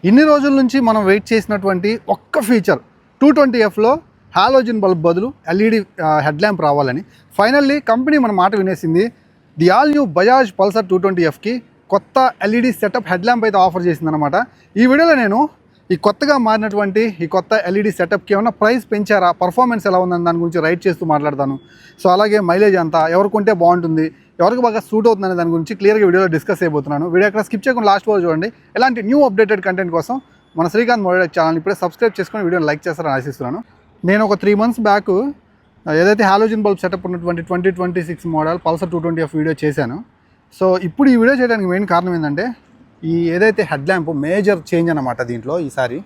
ఇన్ని రోజుల నుంచి మనం వెయిట్ చేసినటువంటి ఒక్క ఫీచర్ 220Fలో హాలోజన్ బల్బ్ బదులు ఎల్ఈడి హెడ్ ల్యాంప్ రావాలని ఫైనల్లీ కంపెనీ మన మాట వినేసింది. The all new Bajaj Pulsar 220Fకి కొత్త ఎల్ఈడి సెటప్ హెడ్ ల్యాంప్ అయితే ఆఫర్ చేసిందనమాట. ఈ వీడియోలో నేను ఈ కొత్తగా మారినటువంటి ఈ కొత్త ఎల్ఈడి సెటప్కి ఏమైనా ప్రైస్ పెంచారా, పర్ఫార్మెన్స్ ఎలా ఉందని దాని గురించి రైట్ చేస్తూ మాట్లాడతాను. సో అలాగే మైలేజ్ అంతా ఎవరికి ఉంటే బాగుంటుంది, ఎవరికి బాగా సూట్ అవుతుందనే దాని గురించి క్లియర్గా వీడియోలో డిస్కస్ చేయబోతున్నాను. వీడియో ఎక్కడ స్కిప్ చేయకుండా లాస్ట్ వరకు చూడండి. ఎలాంటి న్యూ అప్డేటెడ్ కంటెంట్ కోసం మన శ్రీకాంత్ మోడల్ ఛానల్ ఇప్పుడే సబ్స్క్రైబ్ చేసుకొని వీడియోని లైక్ చేస్తారని ఆశిస్తున్నాను. నేను ఒక 3 months బ్యాక్ ఏదైతే హాలోజన్ బల్బ్ సెటప్ ఉన్నటువంటి 2026 మోడల్ పల్సర్ 220F వీడియో చేశాను. సో ఇప్పుడు ఈ వీడియో చేయడానికి మెయిన్ కారణం ఏంటంటే ఈ ఏదైతే హెడ్ ల్యాంప్ మేజర్ చేంజ్ అన్నమాట దీంట్లో ఈసారి.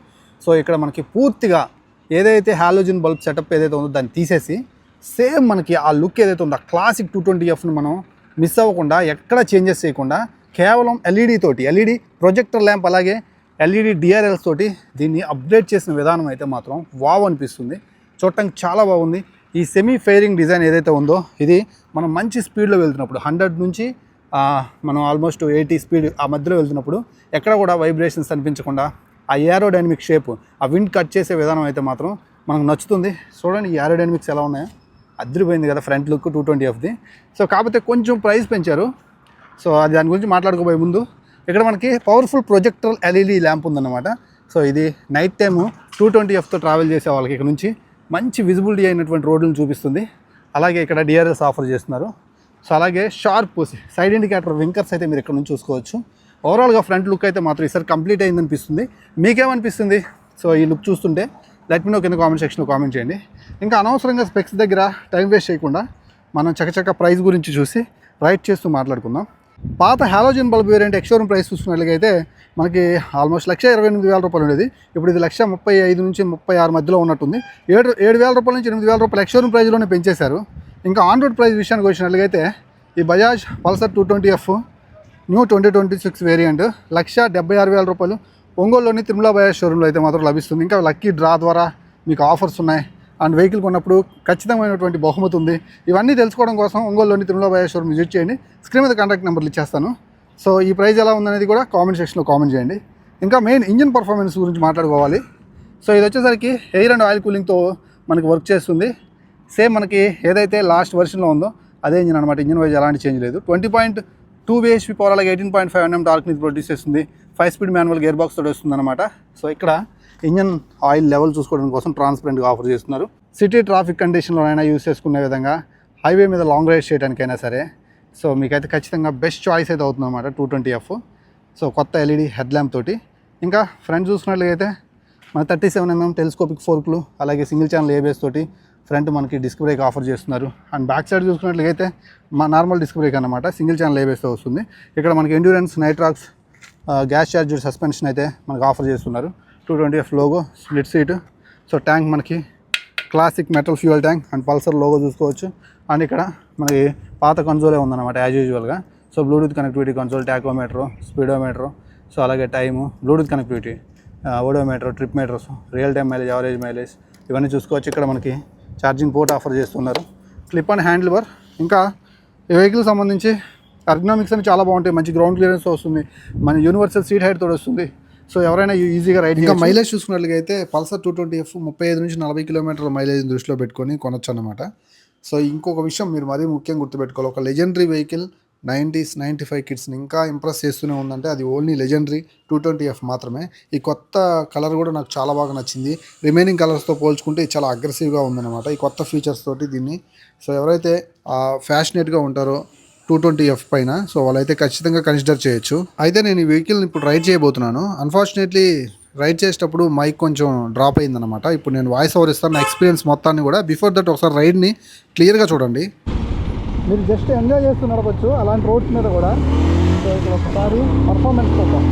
సో ఇక్కడ మనకి పూర్తిగా ఏదైతే హాలోజన్ బల్బ్ సెటప్ ఏదైతే ఉందో దాన్ని తీసేసి సేమ్ మనకి ఆ లుక్ ఏదైతే ఉందో క్లాసిక్ 220Fని మనం మిస్ అవ్వకుండా ఎక్కడ చేంజెస్ చేయకుండా కేవలం ఎల్ఈడి తోటి, ఎల్ఈడి ప్రొజెక్టర్ ల్యాంప్ అలాగే ఎల్ఈడి డిఆర్ఎల్స్ తోటి దీన్ని అప్డేట్ చేసిన విధానం అయితే మాత్రం వావ్ అనిపిస్తుంది. చూడటానికి చాలా బాగుంది. ఈ సెమీ ఫెయిరింగ్ డిజైన్ ఏదైతే ఉందో ఇది మనం మంచి స్పీడ్లో వెళ్తున్నప్పుడు 100 నుంచి మనం ఆల్మోస్ట్ 80 స్పీడ్ ఆ మధ్యలో వెళ్తున్నప్పుడు ఎక్కడ కూడా వైబ్రేషన్స్ అనిపించకుండా ఆ ఏరోడైనమిక్ షేప్, ఆ విండ్ కట్ చేసే విధానం అయితే మాత్రం మనకు నచ్చుతుంది. చూడండి ఈ ఏరోడైనమిక్స్ ఎలా ఉన్నాయో, అదిరిపోయింది కదా ఫ్రంట్ లుక్ 220Fది. సో కాకపోతే కొంచెం ప్రైస్ పెంచారు. సో అది దాని గురించి మాట్లాడుకోబోయే ముందు ఇక్కడ మనకి పవర్ఫుల్ ప్రొజెక్టర్ ఎల్ఈడి ల్యాంప్ ఉందన్నమాట. సో ఇది నైట్ టైము 220Fతో ట్రావెల్ చేసే వాళ్ళకి ఇక్కడ నుంచి మంచి విజిబిలిటీ అయినటువంటి రోడ్లను చూపిస్తుంది. అలాగే ఇక్కడ డిఆర్ఎల్స్ ఆఫర్ చేస్తున్నారు. సో అలాగే షార్ప్ సైడ్ ఇండికేటర్ వింకర్స్ అయితే మీరు ఇక్కడ నుంచి చూసుకోవచ్చు. ఓవరాల్గా ఫ్రంట్ లుక్ అయితే మాత్రం ఈసారి కంప్లీట్ అయిందనిపిస్తుంది. మీకేమనిపిస్తుంది? సో ఈ లుక్ చూస్తుంటే లెట్ మీ నో కింద కామెంట్ సెక్షన్లో కామెంట్ చేయండి. ఇంకా అనవసరంగా స్పెక్స్ దగ్గర టైం వేస్ట్ చేయకుండా మనం చకచక ప్రైస్ గురించి చూసి రైట్ చేస్తూ మాట్లాడుకుందాం. పాత halogen bulb variant ex-showroom price చూసుకున్నట్లయితే మనకి ఆల్మోస్ట్ 1,28,000 రూపాయలు ఉండేది. ఇప్పుడు ఇది 1,35,000 నుంచి 36 మధ్యలో ఉన్నట్టుంది. 7,000 రూపాయల నుంచి 8,000 రూపాయలు ఎక్స్షోరూమ్ ప్రైస్లోనే పెంచేశారు. ఇంకా ఆన్ రోడ్ ప్రైస్ విషయానికి వచ్చినట్లయితే ఈ Bajaj Pulsar 220F new 2026 variant 1,76,000 రూపాయలు ఒంగోలులోని తిరుమల బజాజ్ షోరూంలో అయితే మాత్రం లభిస్తుంది. ఇంకా లక్కీ డ్రా ద్వారా మీకు ఆఫర్స్ ఉన్నాయి అండ్ వెహికల్ కొన్నప్పుడు ఖచ్చితమైనటువంటి బహుమతి ఉంది. ఇవన్నీ తెలుసుకోవడం కోసం ఒంగోలులోని తిరుమల బజాజ్ షోరూమ్ విజిట్ చేయండి. స్క్రీన్ మీద కాంటాక్ట్ నెంబర్లు ఇచ్చేస్తాను. సో ఈ ప్రైస్ ఎలా ఉందనేది కూడా కామెంట్ సెక్షన్లో కామెంట్ చేయండి. ఇంకా మెయిన్ ఇంజిన్ పర్ఫార్మెన్స్ గురించి మాట్లాడుకోవాలి. సో ఇది వచ్చేసరికి ఎయిర్ అండ్ ఆయిల్ కూలింగ్తో మనకి వర్క్ చేస్తుంది. సేమ్ మనకి ఏదైతే లాస్ట్ వర్షన్లో ఉందో అదే ఇంజిన్ అనమాట. ఇంజిన్ వైజ్ ఎలాంటి చేంజ్ లేదు. 20.2 bhp పవర్ అలాగే 18.5 Nm టార్క్ని ప్రొడ్యూస్ చేస్తుంది. 5 స్పీడ్ మాన్యువల్ గేర్ బాక్స్ తోటి వస్తుంది అనమాట. సో ఇక్కడ ఇంజన్ ఆయిల్ లెవెల్ చూసుకోవడం కోసం ట్రాన్స్పరెంట్గా ఆఫర్ చేస్తున్నారు. సిటీ ట్రాఫిక్ కండిషన్లోనైనా యూస్ చేసుకునే విధంగా హైవే మీద లాంగ్ రైడ్ చేయడానికైనా సరే సో మీకైతే ఖచ్చితంగా బెస్ట్ చాయిస్ అయితే అవుతుంది అనమాట 220F. సో కొత్త ఎల్ఈడి హెడ్ ల్యాంప్ తోటి. ఇంకా ఫ్రంట్ చూసుకున్నట్లయితే మన 37mm టెలిస్కోపిక్ ఫోర్క్లు అలాగే సింగిల్ ఛానల్ ఏబిఎస్ తోటి ఫ్రంట్ మనకి డిస్క్ బ్రేక్ ఆఫర్ చేస్తున్నారు. అండ్ బ్యాక్ సైడ్ చూసుకున్నట్లయితే నార్మల్ డిస్క్ బ్రేక్ అనమాట, సింగిల్ ఛానల్ ఏబిఎస్తో వస్తుంది. ఇక్కడ మనకి endurance nitrox gas charger suspension అయితే మనకు ఆఫర్ చేస్తున్నారు. 220F logo, split seat. So tank మనకి classic metal fuel tank and Pulsar logo చూసుకోవచ్చు. అండ్ ఇక్కడ మనకి పాత కన్సోలే ఉందన్నమాట యాజ్ యూజువల్గా. So bluetooth connectivity console, tachometer, speedometer, so అలాగే time, Bluetooth connectivity, odometer, trip meters, real time mileage, average mileage ఇవన్నీ చూసుకోవచ్చు. ఇక్కడ మనకి ఛార్జింగ్ పోర్ట్ ఆఫర్ చేస్తున్నారు. Clip and handlebar. ఇంకా ఈ వెహికల్ సంబంధించి ఎర్గనామిక్స్ అని చాలా బాగుంటాయి. మంచి గ్రౌండ్ క్లియరెన్స్ వస్తుంది, మన యూనివర్సల్ సీట్ హైట్ తోటి వస్తుంది. సో ఎవరైనా ఈజీగా రైడ్. ఇంకా మైలేజ్ చూసుకున్నట్లయితే పల్సర్ 220F 35 నుంచి 40 కిలోమీటర్ల మైలేజ్ దృష్టిలో పెట్టుకొని కొనొచ్చు అనమాట. సో ఇంకొక విషయం మీరు మరీ ముఖ్యంగా గుర్తుపెట్టుకోవాలి, ఒక లెజెండరీ వెహికల్ 90s 95 కిడ్స్ని ఇంకా ఇంప్రెస్ చేస్తూనే ఉందంటే అది ఓన్లీ లెజెండరీ 220F మాత్రమే. ఈ కొత్త కలర్ కూడా నాకు చాలా బాగా నచ్చింది. రిమైనింగ్ కలర్స్తో పోల్చుకుంటే చాలా అగ్రెసివ్గా ఉందన్నమాట ఈ కొత్త ఫీచర్స్ తోటి దీన్ని. సో ఎవరైతే ఫ్యాషనేట్గా ఉంటారో 220F పైన సో వాళ్ళైతే ఖచ్చితంగా కన్సిడర్ చేయొచ్చు. అయితే నేను ఈ వెహికల్ని ఇప్పుడు రైడ్ చేయబోతున్నాను. అన్ఫార్చునేట్లీ రైడ్ చేసేటప్పుడు మైక్ కొంచెం డ్రాప్ అయిందనమాట. ఇప్పుడు నేను వాయిస్ ఓవర్ ఇస్తాను నా ఎక్స్పీరియన్స్ మొత్తాన్ని కూడా. బిఫోర్ దట్ ఒకసారి రైడ్ని క్లియర్గా చూడండి. మీరు జస్ట్ ఎంజాయ్ చేస్తూ నడవచ్చు అలాంటి రోడ్స్ మీద కూడా. సో ఇక్కడ ఒకసారి పర్ఫార్మెన్స్ కోసం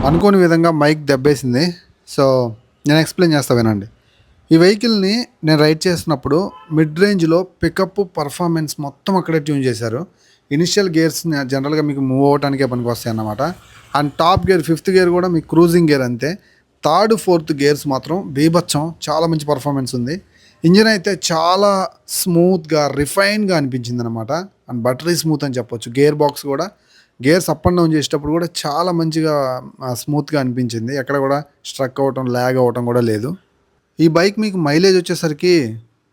అనుకోని విధంగా మైక్ దెబ్బేసింది. సో నేను ఎక్స్ప్లెయిన్ చేస్తా వినండి. ఈ వెహికల్ని నేను రైడ్ చేసినప్పుడు మిడ్ రేంజ్లో పికప్ పర్ఫార్మెన్స్ మొత్తం అక్కడే ట్యూన్ చేశారు. ఇనిషియల్ గేర్స్ జనరల్గా మీకు మూవ్ అవ్వడానికే పనికి వస్తాయి అన్నమాట. And top gear 5th gear కూడా మీకు క్రూజింగ్ గేర్ అంతే. 3rd 4th గేర్స్ మాత్రం బీభత్సం, చాలా మంచి పర్ఫార్మెన్స్ ఉంది. ఇంజిన్ అయితే చాలా స్మూత్గా రిఫైన్గా అనిపించింది అనమాట. అండ్ బటరీ స్మూత్ అని చెప్పొచ్చు. గేర్ బాక్స్ కూడా గేర్స్ అప్ అండ్ డౌన్ చేసేటప్పుడు కూడా చాలా మంచిగా స్మూత్గా అనిపించింది. ఎక్కడ కూడా స్ట్రక్ అవ్వటం, ల్యాగ్ అవ్వటం కూడా లేదు. ఈ బైక్ మీకు మైలేజ్ వచ్చేసరికి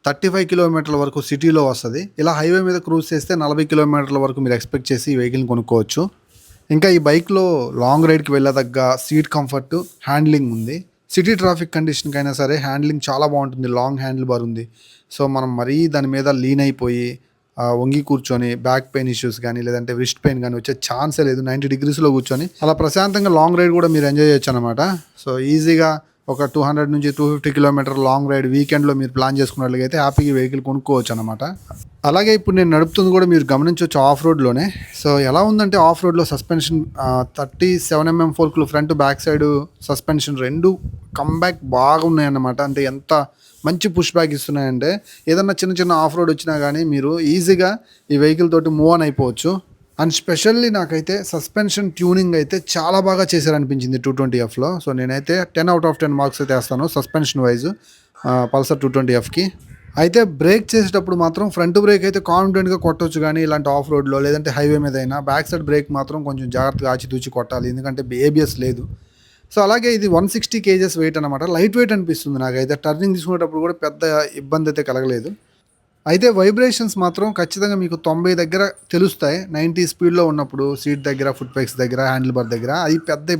35 కిలోమీటర్ల వరకు సిటీలో వస్తుంది. ఇలా హైవే మీద క్రూజ్ చేస్తే 40 కిలోమీటర్ల వరకు మీరు ఎక్స్పెక్ట్ చేసి ఈ వెహికల్ని కొనుక్కోవచ్చు. ఇంకా ఈ బైక్లో లాంగ్ రైడ్కి వెళ్ళదగ్గ సీట్ కంఫర్ట్, హ్యాండ్లింగ్ ఉంది. సిటీ ట్రాఫిక్ కండిషన్కి అయినా సరే హ్యాండ్లింగ్ చాలా బాగుంటుంది. లాంగ్ హ్యాండిల్ బార్ ఉంది. సో మనం మరీ దాని మీద లీన్ అయిపోయి వంగి కూర్చొని బ్యాక్ పెయిన్ ఇష్యూస్ కానీ లేదంటే రిస్ట్ పెయిన్ కానీ వచ్చే ఛాన్సే లేదు. 90 డిగ్రీస్లో కూర్చొని అలా ప్రశాంతంగా లాంగ్ రైడ్ కూడా మీరు ఎంజాయ్ చేయొచ్చు అనమాట. సో ఈజీగా ఒక 200 నుంచి 250 కిలోమీటర్ లాంగ్ రైడ్ వీకెండ్లో మీరు ప్లాన్ చేసుకున్నట్లయితే హ్యాపీగా వెహికల్ కొనుక్కోవచ్చు అనమాట. అలాగే ఇప్పుడు నేను నడుపుతుంది కూడా మీరు గమనించవచ్చు ఆఫ్ రోడ్లోనే. సో ఎలా ఉందంటే ఆఫ్ రోడ్లో సస్పెన్షన్ 37mm ఫోర్క్లు ఫ్రంట్ బ్యాక్ సైడ్ సస్పెన్షన్ రెండు కమ్బ్యాక్ బాగా ఉన్నాయన్నమాట. అంటే ఎంత మంచి పుష్ బ్యాక్ ఇస్తున్నాయంటే ఏదన్నా చిన్న చిన్న ఆఫ్ రోడ్ వచ్చినా కానీ మీరు ఈజీగా ఈ వెహికల్ తోటి మూవ్ ఆన్ అయిపోవచ్చు. అండ్ స్పెషల్లీ నాకైతే సస్పెన్షన్ ట్యూనింగ్ అయితే చాలా బాగా చేశారనిపించింది 220Fలో. సో నేనైతే 10/10 మార్క్స్ అయితే వేస్తాను సస్పెన్షన్ వైజ్ పల్సర్ 220Fకి. అయితే బ్రేక్ చేసేటప్పుడు మాత్రం ఫ్రంట్ బ్రేక్ అయితే కాన్ఫిడెంట్గా కొట్టవచ్చు, కానీ ఇలాంటి ఆఫ్ రోడ్లో లేదంటే హైవే మీద అయినా బ్యాక్ సైడ్ బ్రేక్ మాత్రం కొంచెం జాగ్రత్తగా ఆచితూచి కొట్టాలి, ఎందుకంటే ABS లేదు. సో అలాగే ఇది 160 kgs వెయిట్ అనమాట. లైట్ వెయిట్ అనిపిస్తుంది నాకైతే. టర్నింగ్ తీసుకునేటప్పుడు కూడా పెద్ద ఇబ్బంది అయితే కలగలేదు. అయితే వైబ్రేషన్స్ మాత్రం ఖచ్చితంగా మీకు 90 దగ్గర తెలుస్తాయి. 90 స్పీడ్లో ఉన్నప్పుడు సీట్ దగ్గర, ఫుట్ పెగ్స్ దగ్గర, హ్యాండిల్ బార్ దగ్గర అది పెద్ద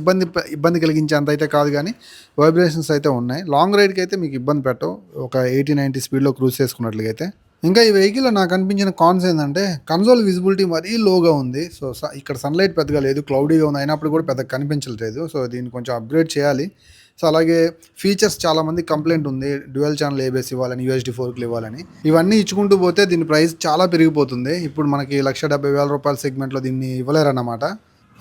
ఇబ్బంది కలిగించేంత అయితే కాదు, కానీ వైబ్రేషన్స్ అయితే ఉన్నాయి. లాంగ్ రైడ్కి అయితే మీకు ఇబ్బంది పెట్టవు ఒక 80-90 స్పీడ్లో క్రూజ్ చేసుకున్నట్లయితే. ఇంకా ఈ వెహికల్లో నాకు అనిపించిన కాన్స్ ఏంటంటే కన్సోల్ విజిబిలిటీ మరీ లోగా ఉంది. సో ఇక్కడ సన్లైట్ పెద్దగా లేదు, క్లౌడీగా ఉంది, అయినప్పుడు కూడా పెద్దగా కనిపించలేదు. సో దీన్ని కొంచెం అప్గ్రేడ్ చేయాలి. సో అలాగే ఫీచర్స్ చాలామంది కంప్లైంట్ ఉంది, డ్యూయల్ ఛానల్ ABS ఇవ్వాలని, UHD ఫోర్క్లు ఇవ్వాలని. ఇవన్నీ ఇచ్చుకుంటూ పోతే దీని ప్రైస్ చాలా పెరిగిపోతుంది. ఇప్పుడు మనకి 1,70,000 రూపాయల సెగ్మెంట్లో దీన్ని ఇవ్వలేరన్నమాట.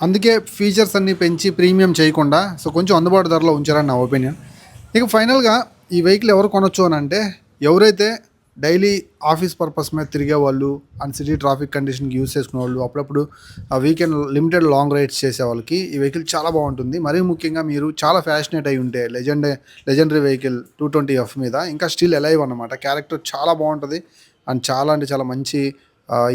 అందుకే ఫీచర్స్ అన్నీ పెంచి ప్రీమియం చేయకుండా సో కొంచెం అందుబాటు ధరలో ఉంచారని నా ఒపీనియన్. ఇక ఫైనల్గా ఈ వెహికల్ ఎవరు కొనొచ్చు అని అంటే ఎవరైతే డైలీ ఆఫీస్ పర్పస్ మీద తిరిగే వాళ్ళు అండ్ సిటీ ట్రాఫిక్ కండిషన్కి యూజ్ చేసుకునే వాళ్ళు, అప్పుడప్పుడు వీకెండ్ లిమిటెడ్ లాంగ్ రైడ్స్ చేసే వాళ్ళకి ఈ వెహికల్ చాలా బాగుంటుంది. మరీ ముఖ్యంగా మీరు చాలా ఫ్యాషనేట్ అయి ఉంటే లెజెండరీ వెహికల్ 220F మీద ఇంకా స్టిల్ ఎలైవ్ అన్నమాట. క్యారెక్టర్ చాలా బాగుంటుంది అండ్ చాలా అంటే చాలా మంచి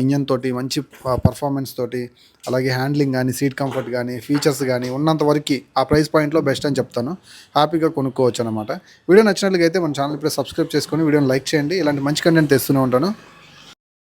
ఇంజన్ తోటి, మంచి పర్ఫార్మెన్స్ తోటి, అలాగే హ్యాండ్లింగ్ కానీ, సీట్ కంఫర్ట్ కానీ, ఫీచర్స్ కానీ ఉన్నంత వరకు ఆ ప్రైస్ పాయింట్లో బెస్ట్ అని చెప్తాను. హ్యాపీగా కొనుక్కోవచ్చు అనమాట. వీడియో నచ్చినట్లయితే మన ఛానల్ ఇప్పుడు సబ్స్క్రైబ్ చేసుకొని వీడియోని లైక్ చేయండి. ఇలాంటి మంచి కంటెంట్ తెస్తూనే ఉంటాను.